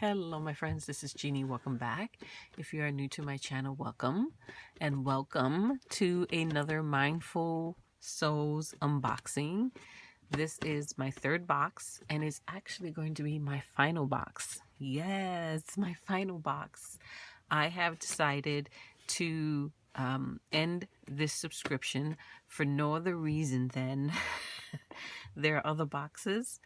Hello my friends, this is Jeannie. Welcome back. If you are new to my channel, welcome. And welcome to another Mindful Souls unboxing. This is my third box and it's actually going to be my final box. Yes, my final box. I have decided to end this subscription for no other reason than there are other boxes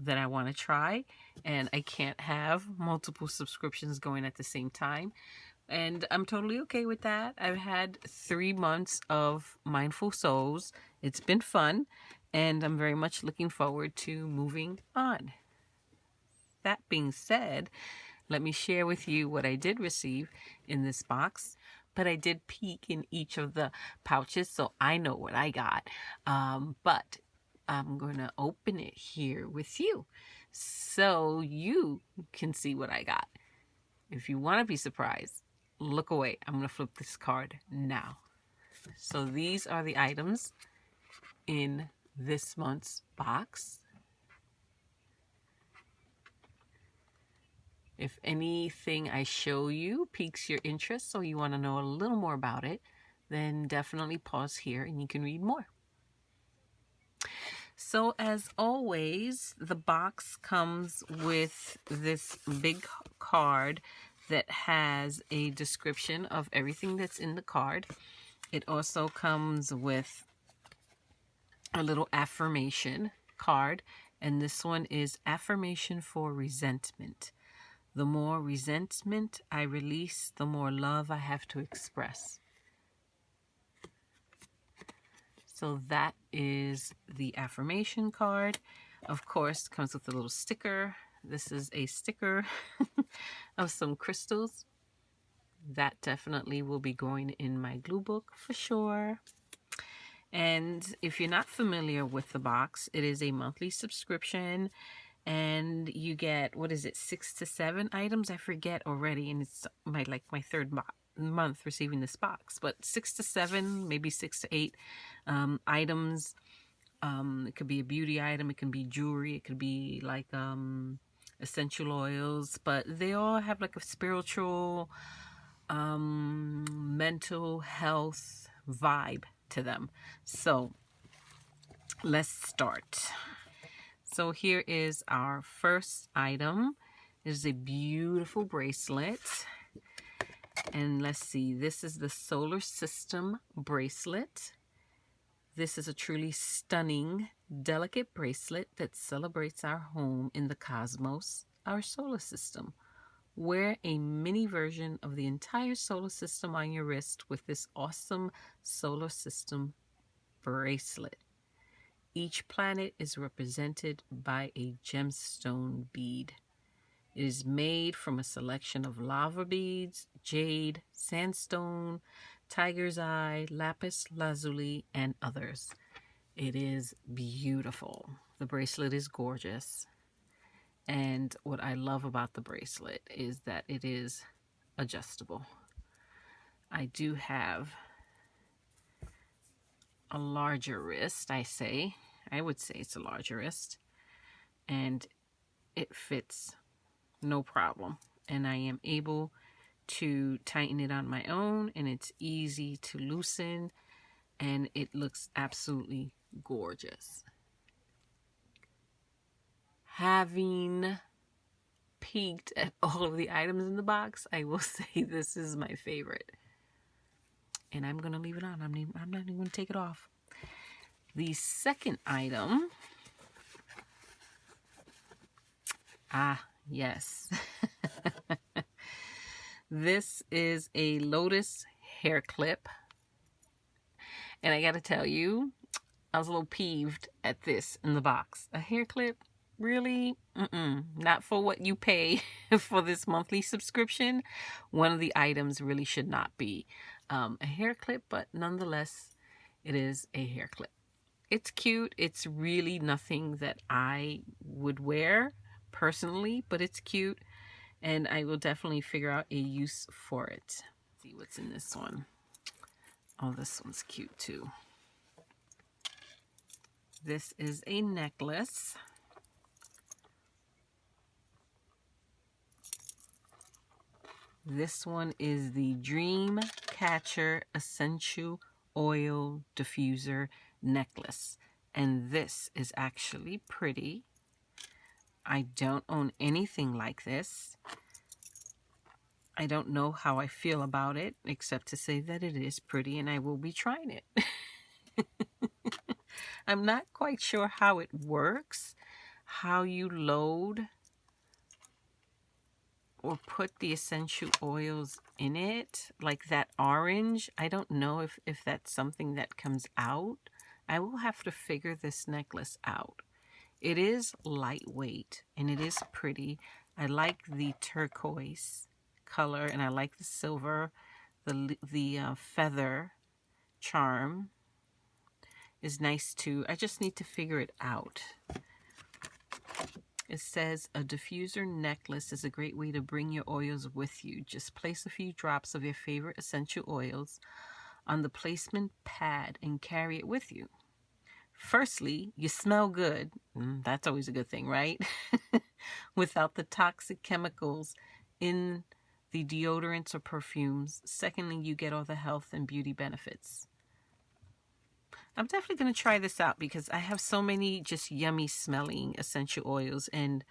that I want to try, and I can't have multiple subscriptions going at the same time, and I'm totally okay with that. I've had 3 months of Mindful Souls. It's been fun, and I'm very much looking forward to moving on. That being said, let me share with you what I did receive in this box. But I did peek in each of the pouches, so I know what I got. But I'm going to open it here with you so you can see what I got. If you want to be surprised, look away. I'm going to flip this card now. So these are the items in this month's box. If anything I show you piques your interest, so you want to know a little more about it, then definitely pause here and you can read more. So as always, the box comes with this big card that has a description of everything that's in the card. It also comes with a little affirmation card, and this one is Affirmation for Resentment. The more resentment I release, the more love I have to express. So that is the affirmation card. Of course, it comes with a little sticker. This is a sticker of some crystals. That definitely will be going in my glue book for sure. And if you're not familiar with the box, it is a monthly subscription. And you get, what is it, 6 to 7 items? I forget already. And it's my third month receiving this box. But 6 to 7, maybe 6 to 8 items. It could be a beauty item. It can be jewelry. It could be like essential oils. But they all have like a spiritual, mental health vibe to them. So let's start. So here is our first item. It is a beautiful bracelet. And let's see, this is the Solar System bracelet. This is a truly stunning, delicate bracelet that celebrates our home in the cosmos, our solar system. Wear a mini version of the entire solar system on your wrist with this awesome solar system bracelet. Each planet is represented by a gemstone bead. It is made from a selection of lava beads, jade, sandstone, tiger's eye, lapis lazuli, and others. It is beautiful. The bracelet is gorgeous. And what I love about the bracelet is that it is adjustable. I do have a larger wrist, I would say it's a larger wrist, and it fits no problem. And I am able to tighten it on my own, and it's easy to loosen, and it looks absolutely gorgeous. Having peeked at all of the items in the box, I will say this is my favorite. And I'm going to leave it on. I'm not even going to take it off. The second item. Yes. This is a Lotus hair clip. And I got to tell you, I was a little peeved at this in the box. A hair clip? Really? Not for what you pay for this monthly subscription. One of the items really should not be a hair clip, but nonetheless, it is a hair clip. It's cute. It's really nothing that I would wear personally, but it's cute, and I will definitely figure out a use for it. Let's see what's in this one. Oh, this one's cute too. This is a necklace. This one is the Dream Catcher Essential Oil Diffuser Necklace. And this is actually pretty. I don't own anything like this. I don't know how I feel about it, except to say that it is pretty and I will be trying it. I'm not quite sure how it works, how you load or put the essential oils in it, like that orange. I don't know if that's something that comes out. I will have to figure this necklace out. It is lightweight and it is pretty. I like the turquoise color and I like the silver. The feather charm is nice too. I just need to figure it out. It says a diffuser necklace is a great way to bring your oils with you. Just place a few drops of your favorite essential oils on the placement pad and carry it with you. Firstly, you smell good. That's always a good thing, right? Without the toxic chemicals in the deodorants or perfumes. Secondly, you get all the health and beauty benefits. I'm definitely going to try this out because I have so many just yummy smelling essential oils, and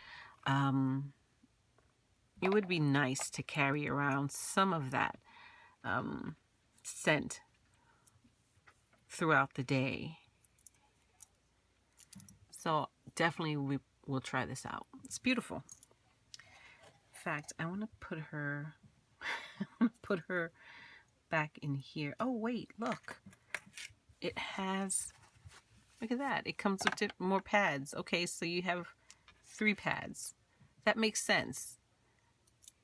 it would be nice to carry around some of that scent throughout the day. So definitely we will try this out. It's beautiful. In fact, I want to put her back in here. Oh wait, look. It has, look at that. It comes with more pads. Okay, so you have 3 pads. That makes sense.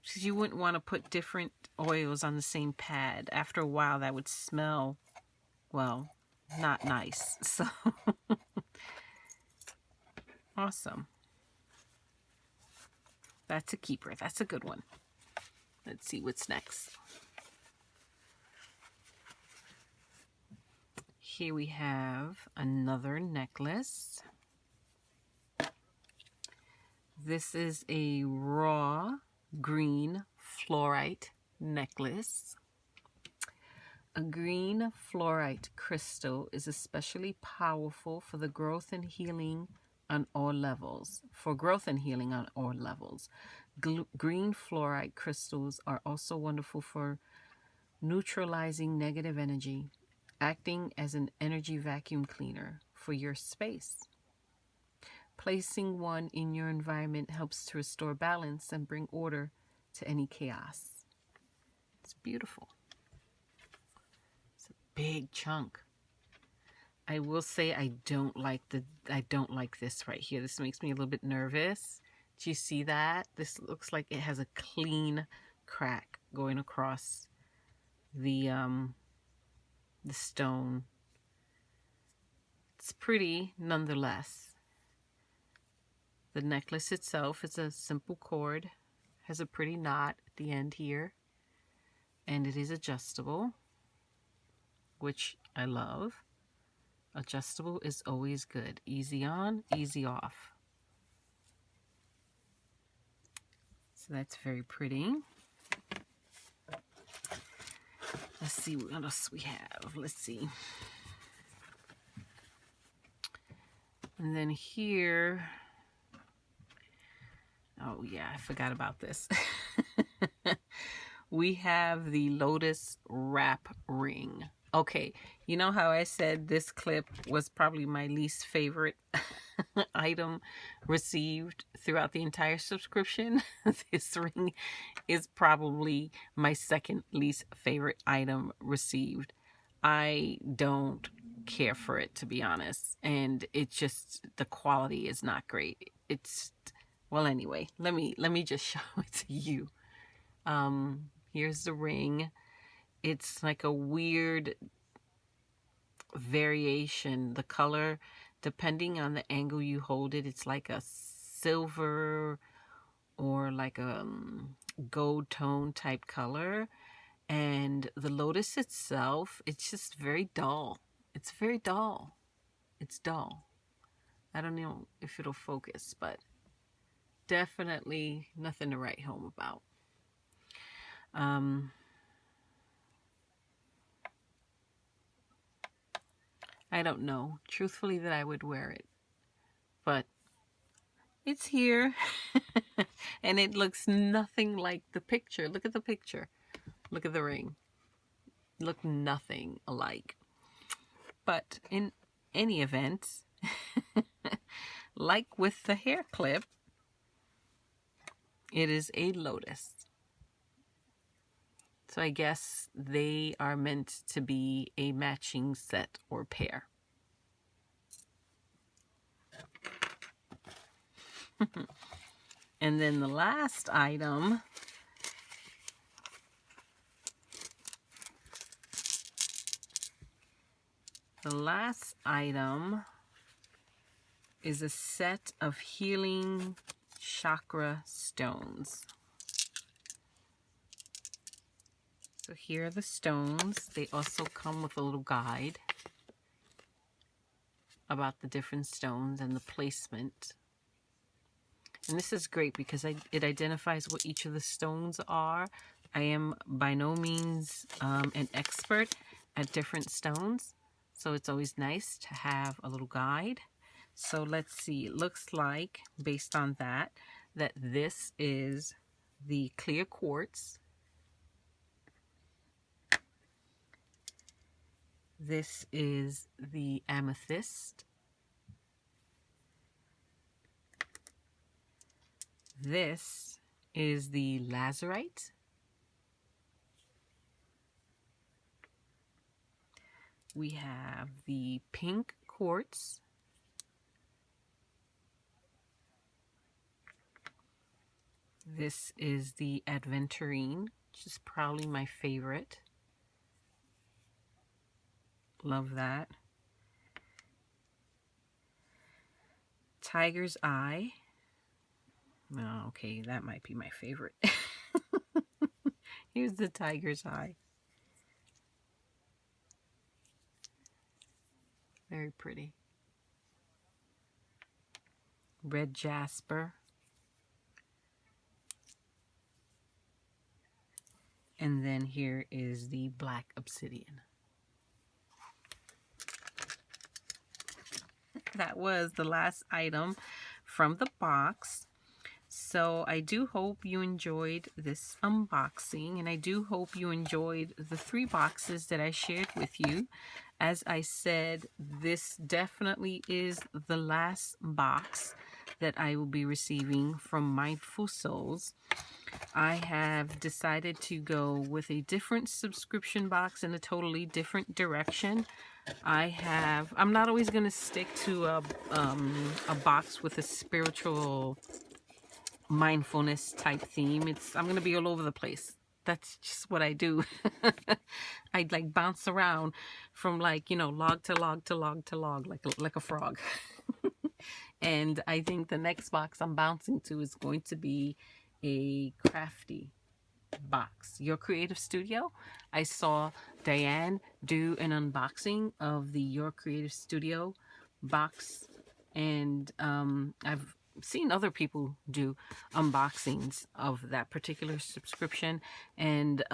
Because you wouldn't want to put different oils on the same pad. After a while, that would smell, well, not nice. So, awesome. That's a keeper. That's a good one. Let's see what's next. Here we have another necklace. This is a raw green fluorite necklace. A green fluorite crystal is especially powerful for the growth and healing on all levels. Green fluorite crystals are also wonderful for neutralizing negative energy, acting as an energy vacuum cleaner for your space. Placing one in your environment helps to restore balance and bring order to any chaos. It's beautiful. It's a big chunk. I will say I don't like this right here. This makes me a little bit nervous. Do you see that? This looks like it has a clean crack going across the stone. It's pretty nonetheless. The necklace itself is a simple cord, has a pretty knot at the end here, and it is adjustable, which I love. Adjustable is always good. Easy on, easy off. So that's very pretty. Let's see what else we have. Let's see. And then here, oh yeah, I forgot about this. We have the Lotus wrap ring. Okay, you know how I said this clip was probably my least favorite item received throughout the entire subscription? This ring is probably my second least favorite item received. I don't care for it, to be honest, and it just, the quality is not great. It's, well, anyway, let me just show it to you. Here's the ring. It's like a weird variation. The color, depending on the angle you hold it, it's like a silver or like a gold tone type color. And the lotus itself, it's just very dull. It's very dull. It's dull. I don't know if it'll focus, but definitely nothing to write home about. I don't know, truthfully, that I would wear it, but it's here. And it looks nothing like the picture. Look at the picture. Look at the ring. Look nothing alike. But in any event, like with the hair clip, it is a lotus. So I guess they are meant to be a matching set or pair. And then the last item is a set of healing chakra stones. So here are the stones. They also come with a little guide about the different stones and the placement. And this is great because it identifies what each of the stones are. I am by no means an expert at different stones, so it's always nice to have a little guide. So let's see. It looks like, based on that this is the clear quartz. This is the amethyst. This is the lazurite. We have the pink quartz. This is the aventurine, which is probably my favorite. Love that. Tiger's eye. Oh, okay, that might be my favorite. Here's the tiger's eye. Very pretty. Red jasper. And then here is the black obsidian. That was the last item from the box. So I do hope you enjoyed this unboxing, and I do hope you enjoyed the 3 boxes that I shared with you. As I said, this definitely is the last box that I will be receiving from Mindful Souls. I have decided to go with a different subscription box in a totally different direction. I'm not always going to stick to a box with a spiritual mindfulness type theme. I'm going to be all over the place. That's just what I do. I like bounce around from log to log to log to log like a frog. And I think the next box I'm bouncing to is going to be a crafty box. Your Creative Studio. I saw Diane do an unboxing of the Your Creative Studio box, and I've seen other people do unboxings of that particular subscription, and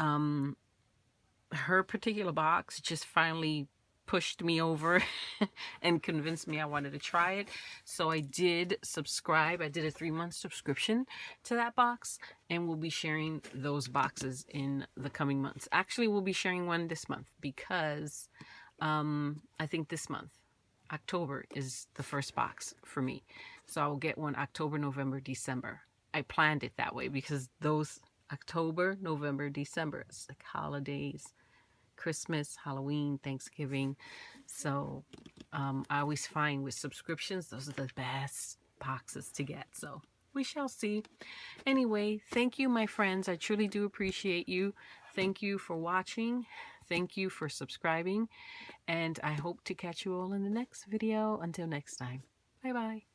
her particular box just finally pushed me over and convinced me I wanted to try it. So I did subscribe. I did a 3-month subscription to that box, and we'll be sharing those boxes in the coming months. Actually, we'll be sharing one this month because I think this month, October, is the first box for me. So I will get one October, November, December. I planned it that way because those October, November, December, it's like holidays. Christmas, Halloween, Thanksgiving. So I always find with subscriptions, those are the best boxes to get. So we shall see. Anyway, thank you, my friends. I truly do appreciate you. Thank you for watching. Thank you for subscribing. And I hope to catch you all in the next video. Until next time. Bye-bye.